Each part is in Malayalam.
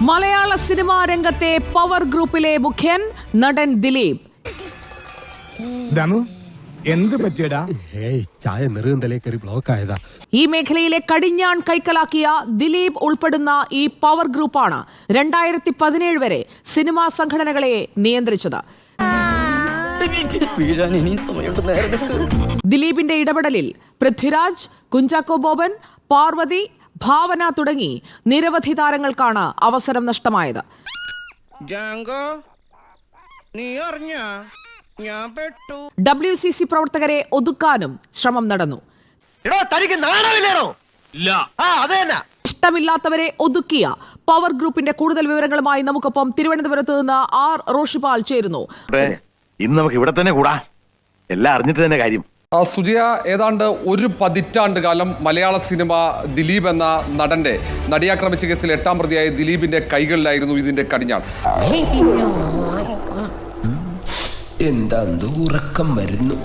മലയാള സിനിമാ രംഗത്തെ പവർ ഗ്രൂപ്പിലെ മുഖ്യൻ നടൻ ദിലീപ്. എന്ത് പറ്റിയടാ? ചായ നെറുകന്തലേ കയറി ബ്ലോക്ക് ആയതാ. ഈ മേഖലയിലെ കടിഞ്ഞാൺ കൈക്കലാക്കിയ ദിലീപ് ഉൾപ്പെടുന്ന ഈ പവർ ഗ്രൂപ്പാണ് 2017 വരെ സിനിമാ സംഘടനകളെ നിയന്ത്രിച്ചത്. ദിലീപിന്റെ ഇടപെടലിൽ പൃഥ്വിരാജ്, കുഞ്ചാക്കോ ബോബൻ, പാർവതി, ഭാവന തുടങ്ങി നിരവധി താരങ്ങൾക്കാണ് അവസരം നഷ്ടമായത്. WCC പ്രവർത്തകരെ ഒതുക്കാനും ശ്രമം നടന്നു. ഇഷ്ടമില്ലാത്തവരെ ഒതുക്കിയ പവർ ഗ്രൂപ്പിന്റെ കൂടുതൽ വിവരങ്ങളുമായി നമുക്കൊപ്പം തിരുവനന്തപുരത്ത് നിന്ന് R. റോഷിപാൽ ചേരുന്നു. ഇന്ന് നമുക്ക് ഇവിടെ തന്നെ കൂടാ, എല്ലാം അറിഞ്ഞിട്ട് തന്നെ കാര്യം. സുജയ, ഏതാണ്ട് ഒരു പതിറ്റാണ്ട് കാലം മലയാള സിനിമ ദിലീപ് എന്ന നടന്റെ നടിയാക്രമിച്ച കേസിൽ 8ാം പ്രതിയായ ദിലീപിന്റെ കൈകളിലായിരുന്നു ഇതിന്റെ കടിഞ്ഞാൺ. ഉറക്കം വരുന്നു.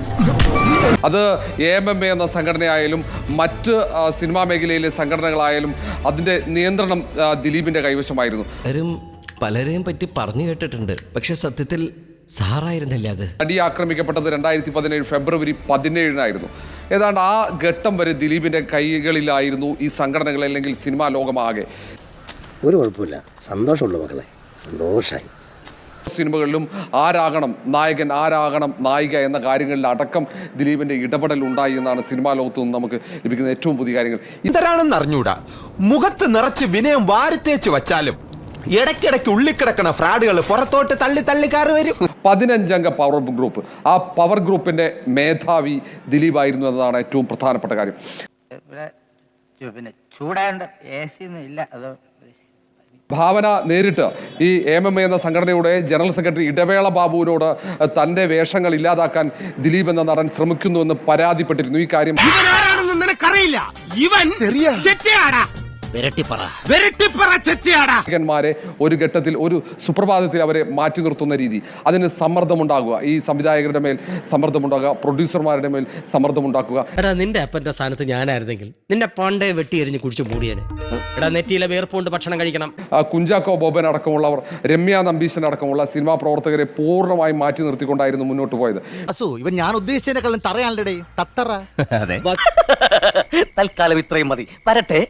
അത് AMMA എന്ന സംഘടനയായാലും മറ്റ് സിനിമാ മേഖലയിലെ സംഘടനകളായാലും അതിന്റെ നിയന്ത്രണം ദിലീപിന്റെ കൈവശമായിരുന്നു. പലരെയും പറ്റി പറഞ്ഞു കേട്ടിട്ടുണ്ട്, പക്ഷെ സത്യത്തിൽ സാറായിരുന്നില്ല അത്. നടി ആക്രമിക്കപ്പെട്ടത് 2017 ഫെബ്രുവരി 17 ഏതാണ്ട് ആ ഘട്ടം വരെ ദിലീപിന്റെ കൈകളിലായിരുന്നു ഈ സംഘടനകൾ, അല്ലെങ്കിൽ സിനിമാ ലോകമാകെ. ഒരു കുഴപ്പമില്ല, സന്തോഷമുള്ള മക്കളെ, സന്തോഷമായി. സിനിമകളിലും ആരാകണം നായകൻ, ആരാകണം നായിക എന്ന കാര്യങ്ങളിൽ അടക്കം ദിലീപിന്റെ ഇടപെടൽ ഉണ്ടായി എന്നാണ് സിനിമാ ലോകത്തു നിന്ന് നമുക്ക് ലഭിക്കുന്ന ഏറ്റവും പുതിയ കാര്യങ്ങൾ. ഇതരാണെന്ന് അറിഞ്ഞൂടാ, മുഖത്ത് നിറച്ച് വിനയം വാരിത്തേച്ച് വച്ചാലും ഇടയ്ക്കിടയ്ക്ക് ഉള്ളിക്കിടക്കണ ഫ്രാഡുകൾ പുറത്തോട്ട് തള്ളി തള്ളിക്കാറ് വരും. 15 അംഗ പവർ ഗ്രൂപ്പ്, ആ പവർ ഗ്രൂപ്പിന്റെ മേധാവി ദിലീപ് ആയിരുന്നു എന്നതാണ് ഏറ്റവും പ്രധാനപ്പെട്ട കാര്യം. ഭാവന നേരിട്ട് ഈ AMMA എന്ന സംഘടനയുടെ ജനറൽ സെക്രട്ടറി ഇടവേള ബാബുവിനോട് തന്റെ വേഷങ്ങൾ ഇല്ലാതാക്കാൻ ദിലീപ് എന്ന നടൻ ശ്രമിക്കുന്നുവെന്ന് പരാതിപ്പെട്ടിരുന്നു. ഈ കാര്യം നായകന്മാരെ ഒരു ഘട്ടത്തിൽ, ഒരു സുപ്രഭാതത്തിൽ അവരെ മാറ്റി നിർത്തുന്ന രീതി, അതിന് സമ്മർദ്ദമുണ്ടാകുക, ഈ സംവിധായകരുടെ മേൽ സമ്മർദ്ദമുണ്ടാകുക, പ്രൊഡ്യൂസർമാരുടെ മേൽ സമ്മർദ്ദമുണ്ടാക്കുക. നിന്റെ അപ്പന്റെ സ്ഥാനത്ത് ഞാനായിരുന്നെങ്കിൽ നിന്നെ പണ്ടേ വെട്ടി എറിഞ്ഞ് കുടിച്ചു മൂടിയേനെ. നെറ്റിയിലെ വേർപ്പുകൊണ്ട് ഭക്ഷണം കഴിക്കണം. കുഞ്ചാക്കോ ബോബൻ അടക്കമുള്ളവർ, രമ്യ നമ്പീശൻ അടക്കമുള്ള സിനിമാ പ്രവർത്തകരെ പൂർണ്ണമായും മാറ്റി നിർത്തിക്കൊണ്ടായിരുന്നു മുന്നോട്ട് പോയത്. ഇവൻ ഞാൻ ഉദ്ദേശിച്ചതിനെക്കാളും തറയാണല്ലേ തത്തറ. തൽക്കാലം ഇത്രയും മതി, വരട്ടെ.